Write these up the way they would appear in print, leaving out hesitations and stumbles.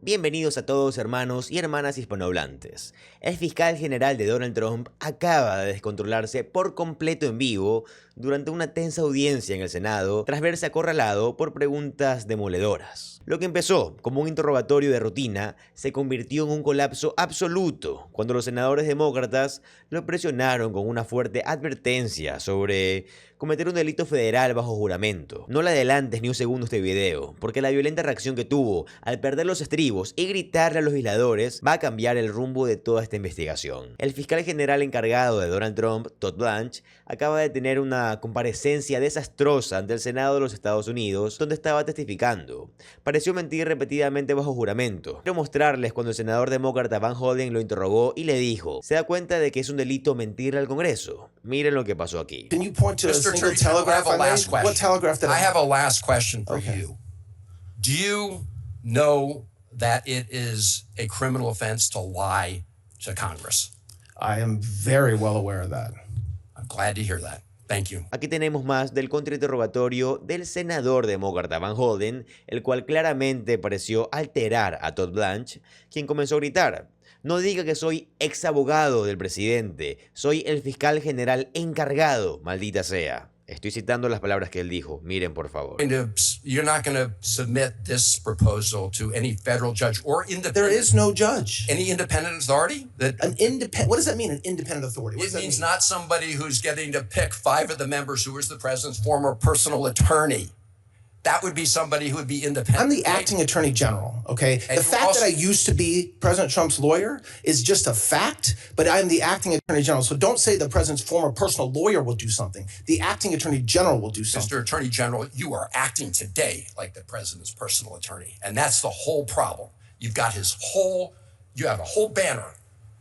Bienvenidos a todos hermanos y hermanas hispanohablantes. El fiscal general de Donald Trump acaba de descontrolarse por completo en vivo durante una tensa audiencia en el Senado tras verse acorralado por preguntas demoledoras. Lo que empezó como un interrogatorio de rutina se convirtió en un colapso absoluto cuando los senadores demócratas lo presionaron con una fuerte advertencia sobre cometer un delito federal bajo juramento. No le adelantes ni un segundo este video, porque la violenta reacción que tuvo al perder los estribos y gritarle a los legisladores va a cambiar el rumbo de toda esta investigación. El fiscal general encargado de Donald Trump, Todd Blanche, acaba de tener una comparecencia desastrosa ante el Senado de los Estados Unidos, donde estaba testificando. Pareció mentir repetidamente bajo juramento. Quiero mostrarles cuando el senador demócrata Van Hollen lo interrogó y le dijo, ¿se da cuenta de que es un delito mentir al Congreso? Miren lo que pasó aquí. Can you point to a single telegraph I made? What telegraph did I have a last question for you. Do you know that it is a criminal offense to lie to Congress? I am very well aware of that. I'm glad to hear that. Thank you. Aquí tenemos más del contrainterrogatorio del senador demócrata Van Hollen, el cual claramente pareció alterar a Todd Blanche, quien comenzó a gritar: no diga que soy ex abogado del presidente, soy el fiscal general encargado, maldita sea. Estoy citando las palabras que él dijo, miren por favor. You're not going to submit this proposal to any federal judge or independent. There is no judge. Any independent authority? What does that mean, an independent authority? It means not somebody who's getting to pick 5 of the members who was the president's former personal attorney. That would be somebody who would be independent. I'm the acting attorney general, okay? And the fact that I used to be President Trump's lawyer is just a fact, but I'm the acting attorney general. So don't say the president's former personal lawyer will do something. The acting attorney general will do something. Mr. Attorney General, you are acting today like the president's personal attorney. And that's the whole problem. You have a whole banner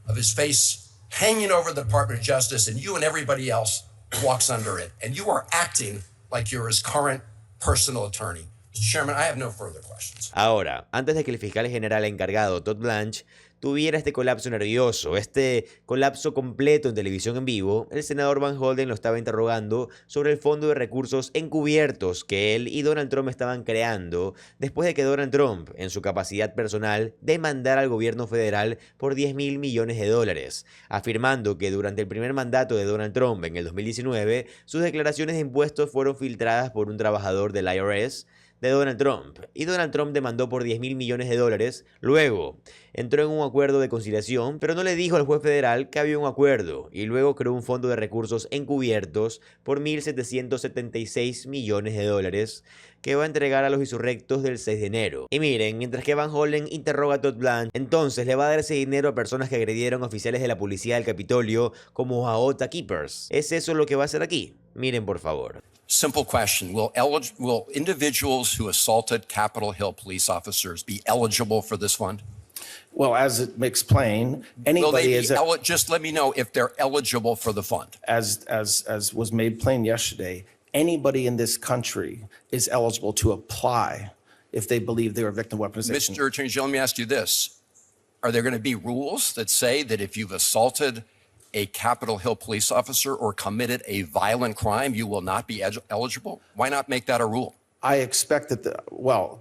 of his face hanging over the Department of Justice, and you and everybody else walks under it. And you are acting like you're his current personal attorney. Mr. Chairman, I have no further questions. Ahora, antes de que el fiscal general encargado, Todd Blanche, tuviera este colapso nervioso, este colapso completo en televisión en vivo, el senador Van Hollen lo estaba interrogando sobre el fondo de recursos encubiertos que él y Donald Trump estaban creando después de que Donald Trump, en su capacidad personal, demandara al gobierno federal por $10.000 millones, afirmando que durante el primer mandato de Donald Trump en el 2019, sus declaraciones de impuestos fueron filtradas por un trabajador del IRS de Donald Trump, y Donald Trump demandó por $10.000 millones. Luego entró en un acuerdo de conciliación, pero no le dijo al juez federal que había un acuerdo, y luego creó un fondo de recursos encubiertos por $1.776 millones que va a entregar a los insurrectos del 6 de enero. Y miren, mientras que Van Hollen interroga a Todd Blanche, entonces le va a dar ese dinero a personas que agredieron a oficiales de la policía del Capitolio como a OTA Keepers. ¿Es eso lo que va a hacer aquí? Miren por favor. Simple question. Will individuals who assaulted Capitol Hill police officers be eligible for this fund? Well, as it explained, anybody is just let me know if they're eligible for the fund. As was made plain yesterday, anybody in this country is eligible to apply if they believe they were victim of weaponization. Mr. Attorney General, let me ask you this. Are there going to be rules that say that if you've assaulted a Capitol Hill police officer or committed a violent crime, you will not be eligible? Why not make that a rule? I expect that,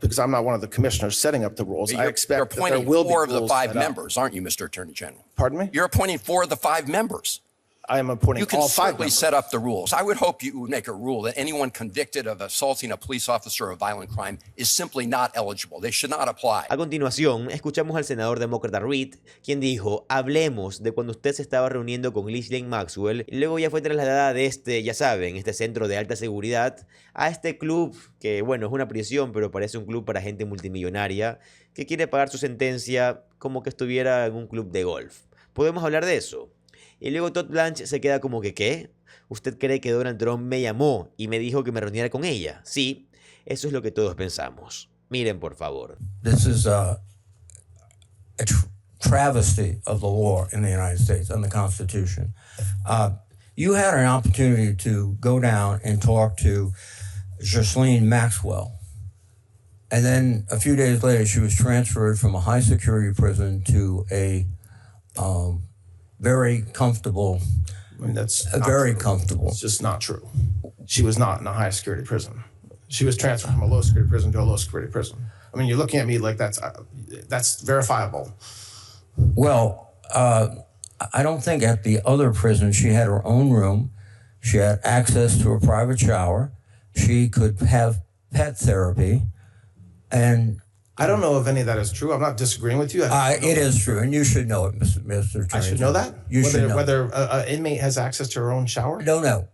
because I'm not one of the commissioners setting up the rules, I expect that there will be rules. You're appointing 4 of the 5 members, aren't you, Mr. Attorney General? Pardon me? You're appointing 4 of the 5 members. I am appointing all 5 members. You can certainly set up the rules. I would hope you would make a rule that anyone convicted of assaulting a police officer or a violent crime is simply not eligible. They should not apply. A continuación, escuchamos al senador demócrata Reid, quien dijo, hablemos de cuando usted se estaba reuniendo con Maxwell y luego ya fue trasladada de ya saben, este centro de alta seguridad a este club que, bueno, es una prisión, pero parece un club para gente multimillonaria que quiere pagar su sentencia como que estuviera en un club de golf. ¿Podemos hablar de eso? Y luego Todd Blanche se queda como que, ¿qué? ¿Usted cree que Donald Trump me llamó y me dijo que me reuniera con ella? Sí, eso es lo que todos pensamos. Miren, por favor. This is a travesty of the law in the United States and the Constitution. You had an opportunity to go down and talk to Ghislaine Maxwell. And then a few days later, she was transferred from a high security prison to a very comfortable. I mean, that's very comfortable. It's just not true. She was not in a high security prison. She was transferred from a low security prison to a low security prison. I mean, you're looking at me like that's verifiable. Well, I don't think at the other prison she had her own room. She had access to a private shower. She could have pet therapy. And I don't know if any of that is true. I'm not disagreeing with you. it is true, and you should know it, Mr. Attorney. I should know that? You should know. Whether an inmate has access to her own shower? No.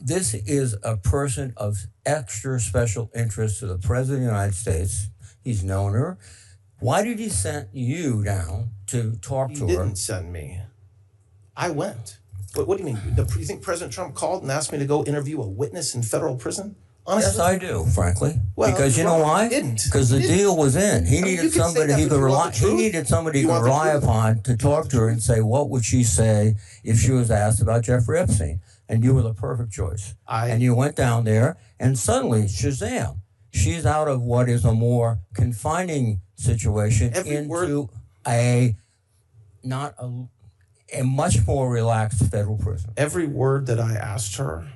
This is a person of extra special interest to the President of the United States. He's known her. Why did he send you down to talk to her? He didn't send me. I went. What do you mean? You think President Trump called and asked me to go interview a witness in federal prison? Honestly? Yes, I do, frankly. Well, because you know why? Because the deal was in. He needed somebody he could rely. He needed somebody he could rely upon to talk to her and say, what would she say if she was asked about Jeffrey Epstein? And you were the perfect choice. And you went down there, and suddenly, shazam! She's out of what is a more confining situation into a much more relaxed federal prison. Every word that I asked her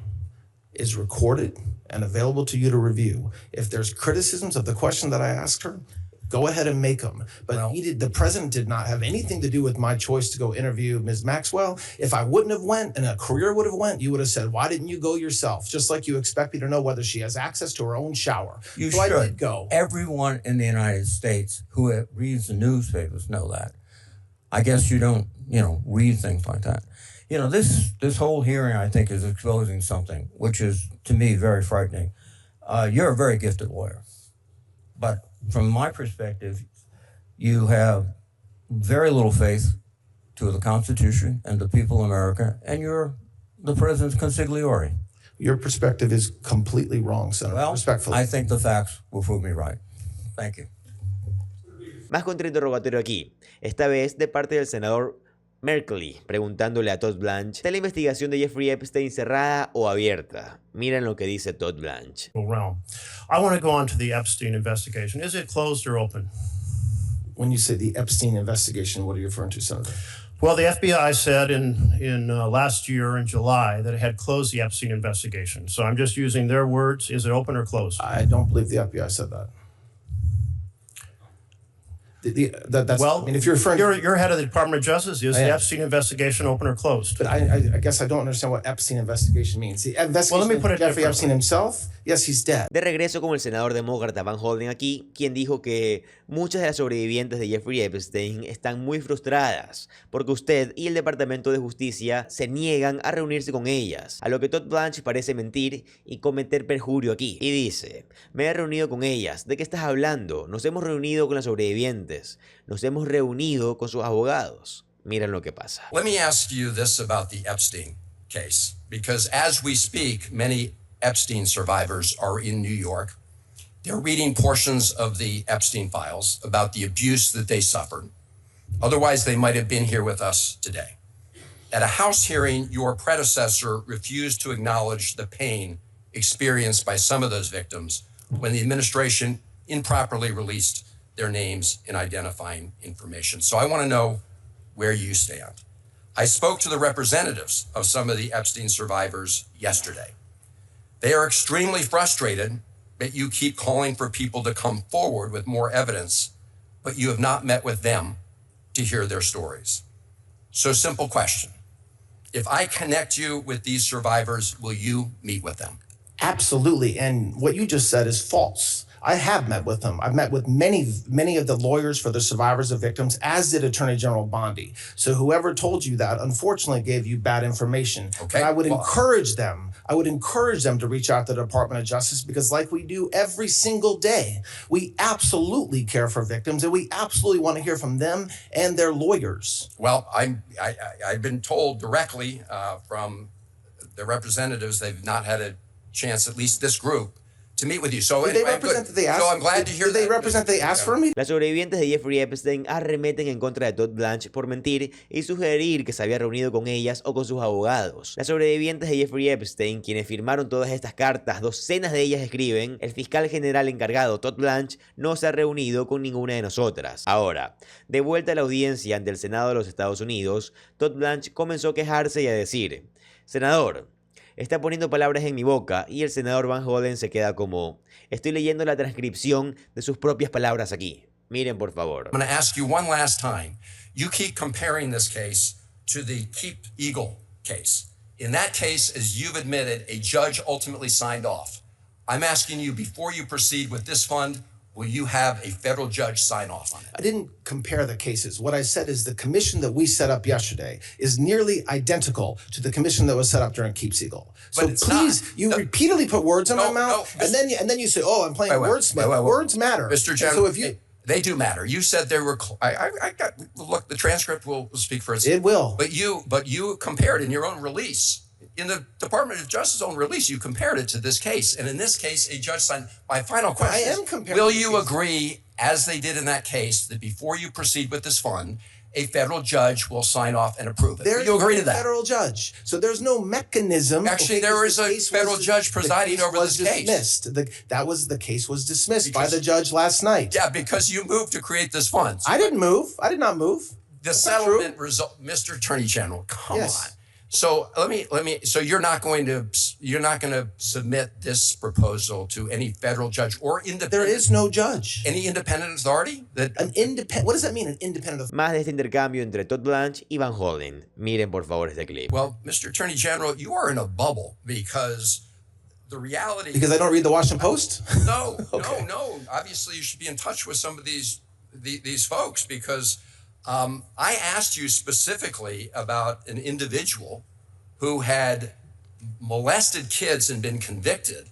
is recorded and available to you to review. If there's criticisms of the question that I asked her, go ahead and make them. But the president did not have anything to do with my choice to go interview Ms. Maxwell. If I wouldn't have went and a career would have went, you would have said, why didn't you go yourself? Just like you expect me to know whether she has access to her own shower. You so should. I did go. Everyone in the United States who reads the newspapers know that. I guess you don't, read things like that. This whole hearing, I think, is exposing something, which is, to me, very frightening. You're a very gifted lawyer. But from my perspective, you have very little faith to the Constitution and the people of America, and you're the president's consigliere. Your perspective is completely wrong, Senator. Well, respectfully. I think the facts will prove me right. Thank you. Más contrainterrogatorio aquí, esta vez de parte del senador Merkley, preguntándole a Todd Blanche, ¿está la investigación de Jeffrey Epstein cerrada o abierta? Miren lo que dice Todd Blanche. Realm. I want to go on to the Epstein investigation. Is it closed or open? When you say the Epstein investigation, what are you referring to, Senator? Well, the FBI said in last year in July that it had closed the Epstein investigation. So I'm just using their words. Is it open or closed? I don't believe the FBI said that. If you're referring, you're head of the Department of Justice. Is the Epstein investigation open or closed? But I guess I don't understand what Epstein investigation means. The investigation, well, let me put it Jeffrey Epstein himself. Yes, he's dead. De regreso con el senador demócrata Van Holden aquí, quien dijo que muchas de las sobrevivientes de Jeffrey Epstein están muy frustradas porque usted y el Departamento de Justicia se niegan a reunirse con ellas, a lo que Todd Blanche parece mentir y cometer perjurio aquí. Y dice, me he reunido con ellas. ¿De qué estás hablando? Nos hemos reunido con las sobrevivientes. Nos hemos reunido con sus abogados. Miren lo que pasa. Let me ask you this about the Epstein case, because as we speak, many Epstein survivors are in New York. They're reading portions of the Epstein files about the abuse that they suffered. Otherwise, they might have been here with us today. At a House hearing, your predecessor refused to acknowledge the pain experienced by some of those victims when the administration improperly released their names in identifying information. So I want to know where you stand. I spoke to the representatives of some of the Epstein survivors yesterday. They are extremely frustrated that you keep calling for people to come forward with more evidence, but you have not met with them to hear their stories. So simple question. If I connect you with these survivors, will you meet with them? Absolutely. And what you just said is false. I have met with them. I've met with many of the lawyers for the survivors of victims, as did Attorney General Bondi. So whoever told you that, unfortunately, gave you bad information. Okay. But I would encourage them. I would encourage them to reach out to the Department of Justice, because like we do every single day, we absolutely care for victims, and we absolutely want to hear from them and their lawyers. Well, I've been told directly from the representatives they've not had a chance, at least this group, to meet with you. So, Did they represent that they asked? So I'm glad to hear Did they represent they asked for me? Las sobrevivientes de Jeffrey Epstein arremeten en contra de Todd Blanche por mentir y sugerir que se había reunido con ellas o con sus abogados. Las sobrevivientes de Jeffrey Epstein, quienes firmaron todas estas cartas, docenas de ellas escriben, el fiscal general encargado Todd Blanche no se ha reunido con ninguna de nosotras. Ahora, de vuelta a la audiencia ante el Senado de los Estados Unidos, Todd Blanche comenzó a quejarse y a decir, senador, Está poniendo palabras en mi boca y el senador Van Hollen se queda como... Estoy leyendo la transcripción de sus propias palabras aquí. Miren, por favor. I'm going to ask you one last time. You keep comparing this case to the Keep Eagle case. In that case, as you've admitted, a judge ultimately signed off. I'm asking you, before you proceed with this fund, will you have a federal judge sign off on it? I didn't compare the cases. What I said is the commission that we set up yesterday is nearly identical to the commission that was set up during Keep Eagle. So But it's please, not. you No. repeatedly put words in my No, mouth, no, and then you say, "Oh, I'm playing Wait, wait, wordsmith." wait, wait, wait. Words matter, Mr. And General, so if you, they do matter. You said there were. I got. Look, the transcript will speak for itself. it will. But you compared in your own release, in the Department of Justice's own release, you compared it to this case. And in this case, a judge signed. My final question I am is, comparing will the you cases. agree, as they did in that case, that before you proceed with this fund, a federal judge will sign off and approve it? There's Will you agree no to that? federal judge, so there's no mechanism. Actually, there is a federal judge presiding over this case. Dismissed. The case was dismissed by Because- the judge last night. Yeah, because you moved to create this fund. I didn't move. I did not move. The That's not true. settlement result, Mr. Attorney General, come Yes. on. So let me. So you're not going to submit this proposal to any federal judge or independent. There is no judge. Any independent authority that. An independent. What does that mean? An independent authority? Más de este intercambio entre Todd Blanche y Van Hollen. Miren, por favor, este clip. Well, Mr. Attorney General, you are in a bubble because the reality. Because I don't read the Washington Post. No, Okay. no. Obviously, you should be in touch with some of these folks because I asked you specifically about an individual who had molested kids and been convicted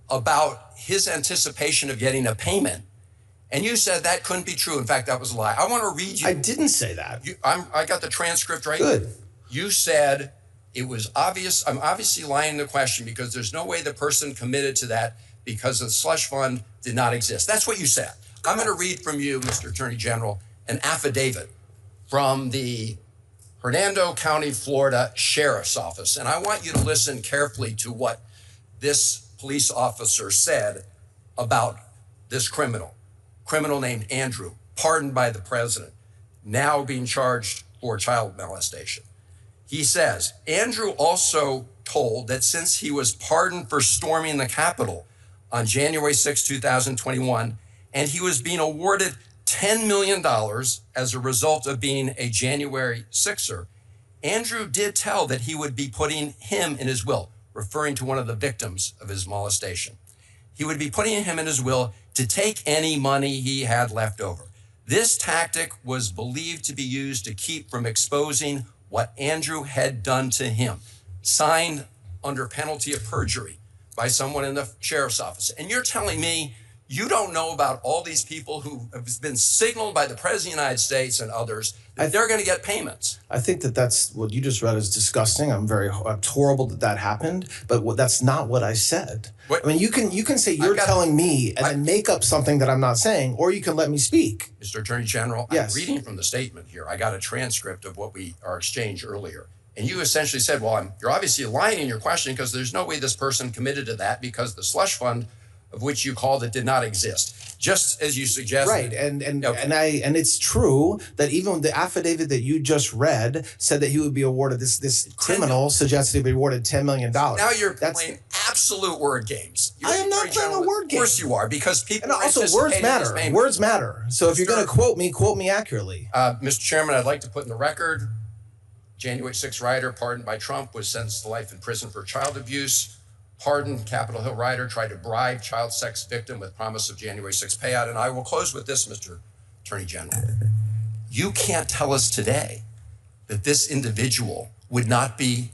about his anticipation of getting a payment. And you said that couldn't be true. In fact, that was a lie. I want to read you. I didn't say that. I got the transcript right. Good. You said it was obvious. I'm obviously lying the question because there's no way the person committed to that because the slush fund did not exist. That's what you said. I'm going to read from you, Mr. Attorney General, an affidavit from the Hernando County, Florida Sheriff's Office. And I want you to listen carefully to what this police officer said about this criminal named Andrew, pardoned by the president, now being charged for child molestation. He says, Andrew also told that since he was pardoned for storming the Capitol on January 6, 2021, and he was being awarded $10 million as a result of being a January 6er, Andrew did tell that he would be putting him in his will, referring to one of the victims of his molestation. He would be putting him in his will to take any money he had left over. This tactic was believed to be used to keep from exposing what Andrew had done to him, signed under penalty of perjury by someone in the sheriff's office. And you're telling me you don't know about all these people who have been signaled by the President of the United States and others that they're going to get payments. I think that's what you just read is disgusting. It's horrible that happened, but that's not what I said. What- I mean, you can say you're telling me and then make up something that I'm not saying, or you can let me speak. Mr. Attorney General, Yes. I'm reading from the statement here. I got a transcript of what our exchange earlier. And you essentially said, well, you're obviously lying in your question because there's no way this person committed to that because the slush fund of which you called it did not exist. Just as you suggested. Right, and Okay. it's true that even the affidavit that you just read said that he would be awarded this criminal suggested he'd be awarded $10 million. Now you're playing absolute word games. I am not Attorney playing a General, word game. Of course you are, because people And also, words matter. Words matter. So if you're going to quote me accurately. Mr. Chairman, I'd like to put in the record, January 6 rider pardoned by Trump was sentenced to life in prison for child abuse. Pardoned Capitol Hill rider tried to bribe child sex victim with promise of January 6 payout. And I will close with this, Mr. Attorney General. You can't tell us today that this individual would not be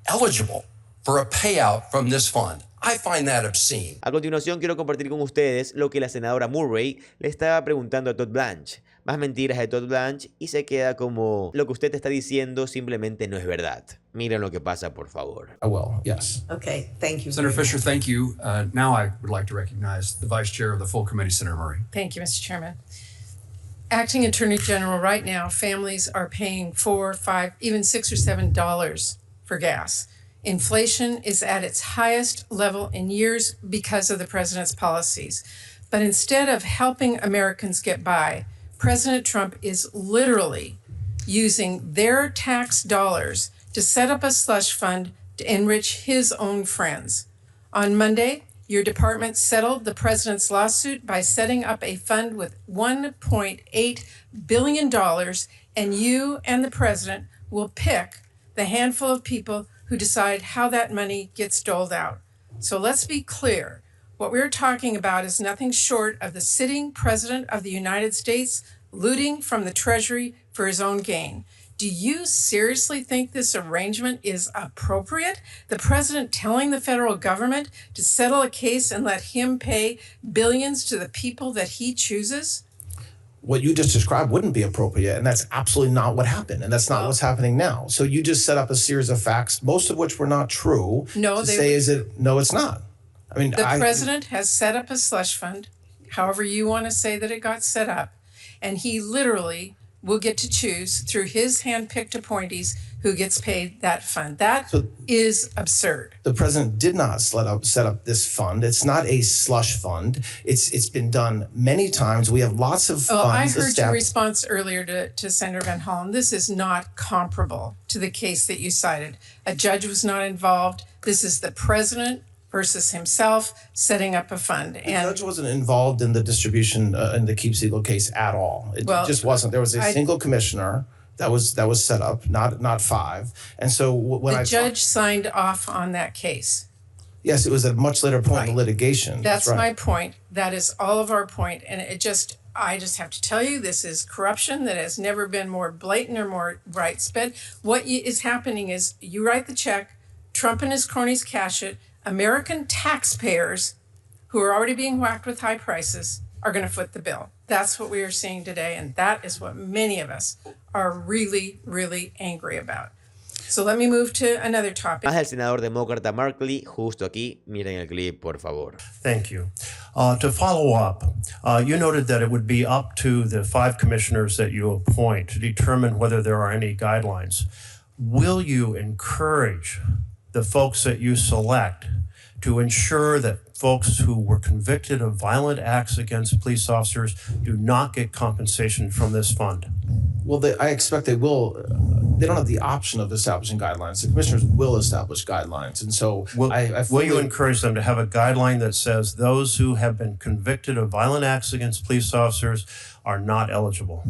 eligible for a payout from this fund. I find that obscene. A continuación quiero compartir con ustedes lo que la senadora Murray le estaba preguntando a Todd Blanche. Más mentiras de Todd Blanche y se queda como lo que usted está diciendo simplemente no es verdad. Miren lo que pasa, por favor. I will, yes. Okay, thank you. Senator Fisher, thank you. Now I would like to recognize the Vice Chair of the full committee, Senator Murray. Thank you, Mr. Chairman. Acting Attorney General, right now, families are paying $4, $5, even $6 or $7 for gas. Inflation is at its highest level in years because of the president's policies. But instead of helping Americans get by, President Trump is literally using their tax dollars to set up a slush fund to enrich his own friends. On Monday, your department settled the president's lawsuit by setting up a fund with $1.8 billion, and you and the president will pick the handful of people who decide how that money gets doled out. So let's be clear. What we're talking about is nothing short of the sitting president of the United States looting from the Treasury for his own gain. Do you seriously think this arrangement is appropriate? The president telling the federal government to settle a case and let him pay billions to the people that he chooses? What you just described wouldn't be appropriate, and that's absolutely not what happened, and that's not what's happening now. So you just set up a series of facts, most of which were not true. No, No, it's not. I mean, the president has set up a slush fund, however you want to say that it got set up, and he literally will get to choose through his hand-picked appointees who gets paid that fund. That is absurd. The president did not set up this fund. It's not a slush fund. It's been done many times. We have lots of funds. I heard your response earlier to Senator Van Hollen. This is not comparable to the case that you cited. A judge was not involved. This is the president versus himself setting up a fund. The judge wasn't involved in the distribution in the Keep Siegel case at all. It just wasn't. There was a single commissioner that was set up, not five. And so when the judge signed off on that case. Yes, it was at a much later point in the litigation. That's right. my point. That is all of our point. And I just have to tell you, this is corruption that has never been more blatant or more right-sped. What is happening is you write the check, Trump and his cronies cash it, American taxpayers who are already being whacked with high prices are going to foot the bill. That's what we are seeing today, and that is what many of us are really, really angry about. So let me move to another topic. Más del senador demócrata Markley, justo aquí. Miren el clip, por favor. Thank you. To follow up, you noted that it would be up to the 5 commissioners that you appoint to determine whether there are any guidelines. Will you encourage the folks that you select to ensure that folks who were convicted of violent acts against police officers do not get compensation from this fund? Well, I expect they will. They don't have the option of establishing guidelines. The commissioners will establish guidelines. And so will you encourage them to have a guideline that says those who have been convicted of violent acts against police officers are not eligible?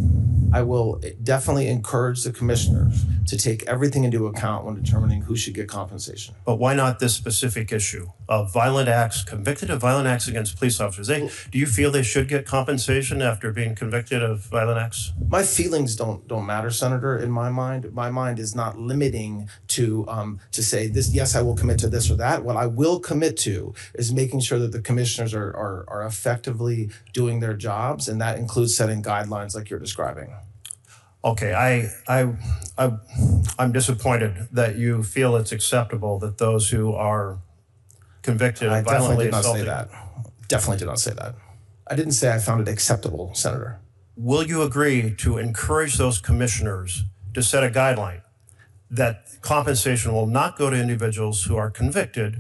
I will definitely encourage the commissioners to take everything into account when determining who should get compensation. But why not this specific issue of violent acts, convicted of violent acts against police officers? Do you feel they should get compensation after being convicted of violent acts? My feelings don't matter, Senator, in my mind. My mind is not limiting to say this, yes, I will commit to this or that. What I will commit to is making sure that the commissioners are effectively doing their jobs, and that includes setting guidelines like you're describing. Okay, I'm disappointed that you feel it's acceptable that those who are convicted of violently assaulting. Definitely did not say that. I didn't say I found it acceptable, Senator. Will you agree to encourage those commissioners to set a guideline that compensation will not go to individuals who are convicted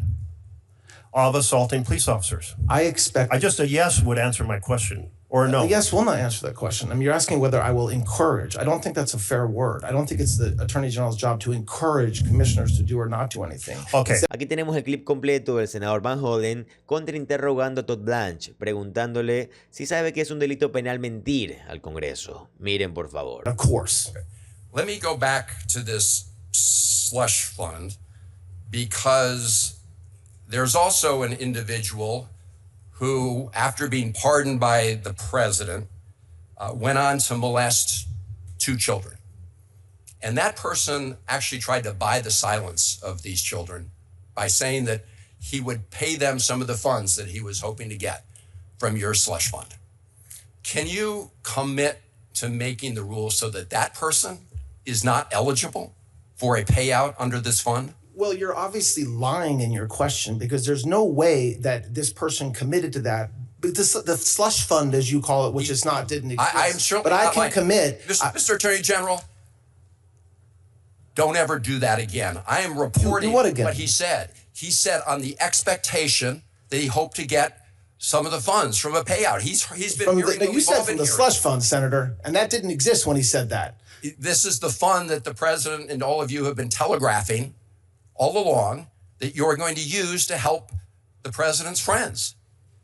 of assaulting police officers? A yes would answer my question, or no? A yes will not answer that question. I mean, you're asking whether I will encourage. I don't think that's a fair word. I don't think it's the Attorney General's job to encourage commissioners to do or not do anything. Okay. Aquí tenemos el clip completo del senador Van Hollen contrainterrogando a Todd Blanche, preguntándole si sabe que es un delito penal mentir al Congreso. Miren, por favor. Of course. Let me go back to this slush fund, because there's also an individual who, after being pardoned by the president, went on to molest 2 children. And that person actually tried to buy the silence of these children by saying that he would pay them some of the funds that he was hoping to get from your slush fund. Can you commit to making the rules so that that person is not eligible for a payout under this fund? Well, you're obviously lying in your question, because there's no way that this person committed to that. But the slush fund, as you call it, which is not, didn't exist. I'm sure, but I can commit. Mr. Attorney General, don't ever do that again. I am reporting what he said. He said on the expectation that he hoped to get some of the funds from a payout. He's been you said from the slush fund, Senator, and that didn't exist when he said that. This is the fund that the president and all of you have been telegraphing all along that you're going to use to help the president's friends.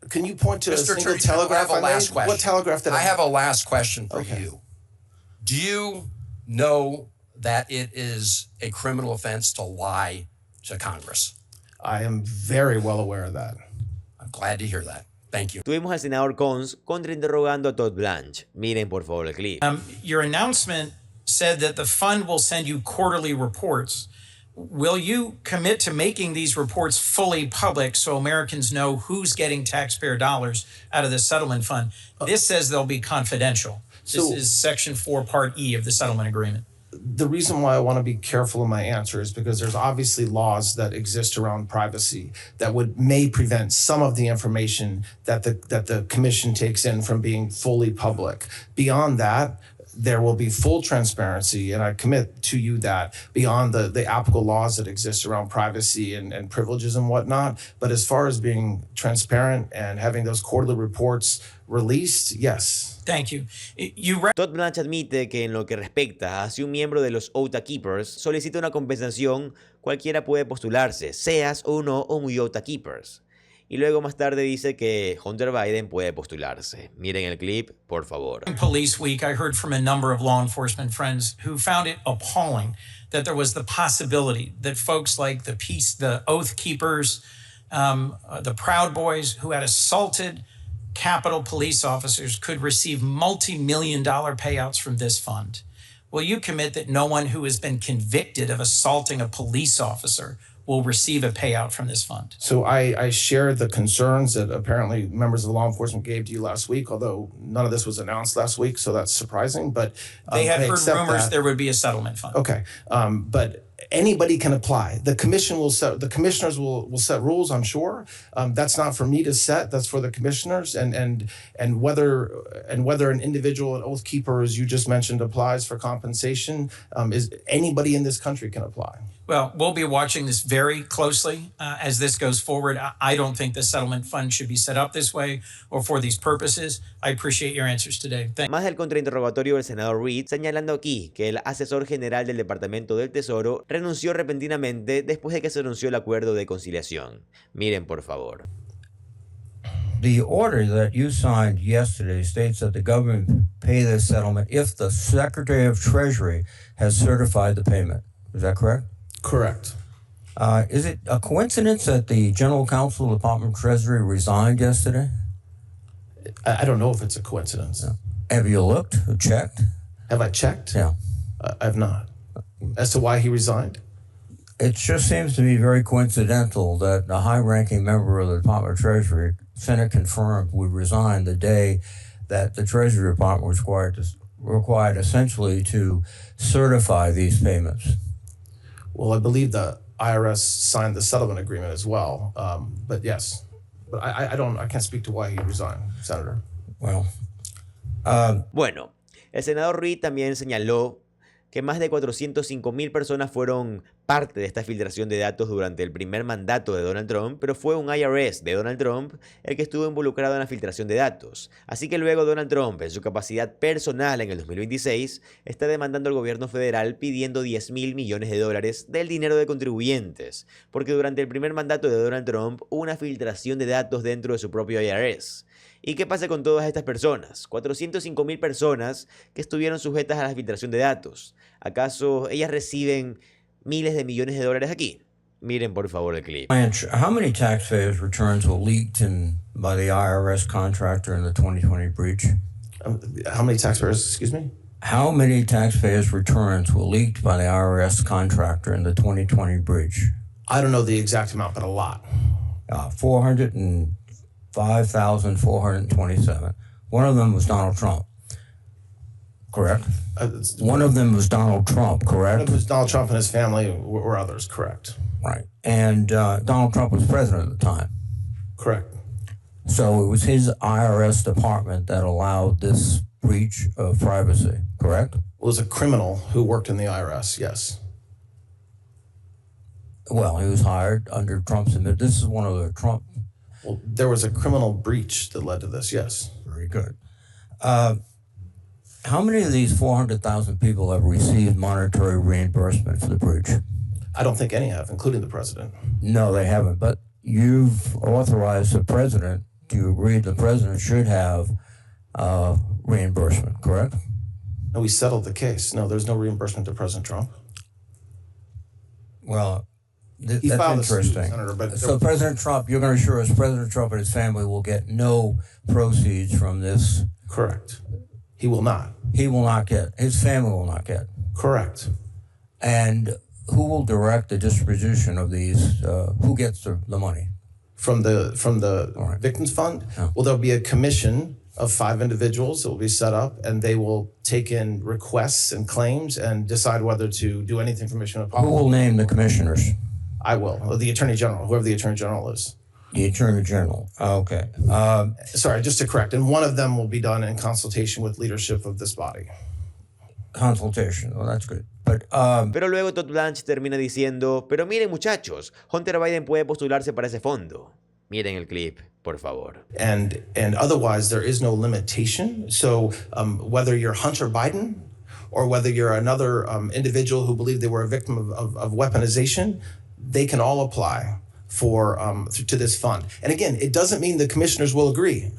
Can you point to a Mr. single Attorney General, I telegraph have a I last made? question. What telegraph did I have a last question for Okay. you. Do you know that it is a criminal offense to lie to Congress? I am very well aware of that. I'm glad to hear that. Thank you. Tuvimos al senador Cons contrainterrogando a Todd Blanche. Miren por favor el clip. Your announcement said that the fund will send you quarterly reports. Will you commit to making these reports fully public so Americans know who's getting taxpayer dollars out of the settlement fund? This says they'll be confidential. This So- is Section 4, Part E of the settlement agreement. The reason why I want to be careful in my answer is because there's obviously laws that exist around privacy that may prevent some of the information that the commission takes in from being fully public. Beyond that, there will be full transparency, and I commit to you that beyond the applicable laws that exist around privacy and privileges and whatnot. But as far as being transparent and having those quarterly reports released, yes. Thank you. Todd Blanche admite que en lo que respecta a si un miembro de los OTA Keepers solicita una compensación, cualquiera puede postularse, seas o no un OTA Keepers. Y luego más tarde dice que Hunter Biden puede postularse. Miren el clip, por favor. Police Week, I heard from a number of law enforcement friends who found it appalling that there was the possibility that folks like the Oath Keepers, the Proud Boys who had assaulted Capitol police officers could receive multi-million-dollar payouts from this fund. Will you commit that no one who has been convicted of assaulting a police officer will receive a payout from this fund? So I share the concerns that apparently members of law enforcement gave to you last week, although none of this was announced last week, so that's surprising. But They had I heard accept rumors that. there would be a settlement fund. Okay, but anybody can apply. The commissioners will set rules, I'm sure. That's not for me to set. That's for the commissioners. And whether an individual, an oath keeper, as you just mentioned, applies for compensation, is anybody in this country can apply. Well, we'll be watching this very closely as this goes forward. I don't think the settlement fund should be set up this way or for these purposes. I appreciate your answers today. Thank you. Más del contrainterrogatorio del senador Reid, señalando aquí que el asesor general del Departamento del Tesoro renunció repentinamente después de que se anunció el acuerdo de conciliación. Miren por favor. The order that you signed yesterday states that the government pay this settlement if the Secretary of Treasury has certified the payment. Is that correct? Correct. Is it a coincidence that the General Counsel of the Department of Treasury resigned yesterday? I don't know if it's a coincidence. Have you looked or checked? Have I checked? Yeah. I've not. As to why he resigned? It just seems to be very coincidental that a high-ranking member of the Department of Treasury, Senate confirmed, would resign the day that the Treasury Department was required essentially to certify these payments. Well, I believe the IRS signed the settlement agreement as well. But yes, but I can't speak to why he resigned, Senator. Well, Bueno, el senador Reid también señaló que más de 405.000 personas fueron parte de esta filtración de datos durante el primer mandato de Donald Trump, pero fue un IRS de Donald Trump el que estuvo involucrado en la filtración de datos. Así que luego Donald Trump, en su capacidad personal en el 2026, está demandando al gobierno federal pidiendo $10.000 millones del dinero de contribuyentes, porque durante el primer mandato de Donald Trump hubo una filtración de datos dentro de su propio IRS. ¿Y qué pasa con todas estas personas? 405.000 personas que estuvieron sujetas a la filtración de datos. ¿Acaso ellas reciben miles de millones de dólares aquí? Miren por favor el clip. Blanche, how many taxpayers' returns were leaked by the IRS contractor in the 2020 breach? How many taxpayers, excuse me? How many taxpayers' returns were leaked by the IRS contractor in the 2020 breach? I don't know the exact amount, but a lot. 405,427. One of them was Donald Trump, correct? One of them was Donald Trump, correct? It was Donald Trump and his family or others, correct. Right. And Donald Trump was president at the time. Correct. So it was his IRS department that allowed this breach of privacy, correct? It was a criminal who worked in the IRS, yes. Well, he was hired under Trump's admin. This is one of the Trump. Well, there was a criminal breach that led to this, yes. Very good. How many of these 400,000 people have received monetary reimbursement for the breach? I don't think any have, including the president. No, they haven't. But you've authorized the president to agree the president should have reimbursement, correct? No, we settled the case. No, there's no reimbursement to President Trump. Well, He that's filed a suit, interesting. Senator, but So President Trump, you're going to assure us President Trump and his family will get no proceeds from this? correct. He will not. He will not get, his family will not get. Correct. And who will direct the distribution of these? Who gets the money? From the All right. Victims Fund, Yeah. well, there'll be a commission of 5 individuals that will be set up, and they will take in requests and claims and decide whether to do anything from mission of Who will policy. name the commissioners? I will, or the Attorney General, whoever the Attorney General is. The Attorney General. Okay. Sorry, just to correct, and one of them will be done in consultation with leadership of this body. Consultation. Well, that's good. But Pero luego Todd Blanche termina diciendo, pero miren muchachos, Hunter Biden puede postularse para ese fondo. Miren el clip, por favor. And otherwise, there is no limitation. So whether you're Hunter Biden or whether you're another individual who believed they were a victim of weaponization, they can all apply for to this fund. And again, it doesn't mean the commissioners will agree.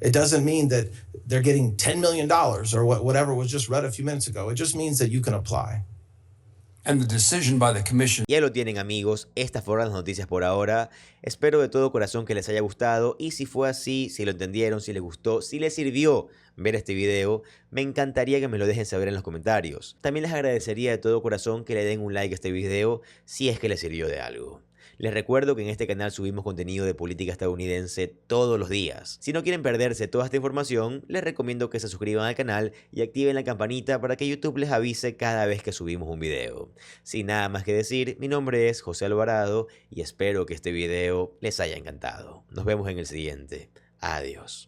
It doesn't mean that they're getting $10 million or whatever was just read a few minutes ago. It just means that you can apply. And the decision by the commission. Ya lo tienen, amigos, estas fueron las noticias por ahora. Espero de todo corazón que les haya gustado, y si fue así, si lo entendieron, si les gustó, si les sirvió ver este video, me encantaría que me lo dejen saber en los comentarios. También les agradecería de todo corazón que le den un like a este video si es que les sirvió de algo. Les recuerdo que en este canal subimos contenido de política estadounidense todos los días. Si no quieren perderse toda esta información, les recomiendo que se suscriban al canal y activen la campanita para que YouTube les avise cada vez que subimos un video. Sin nada más que decir, mi nombre es José Alvarado y espero que este video les haya encantado. Nos vemos en el siguiente. Adiós.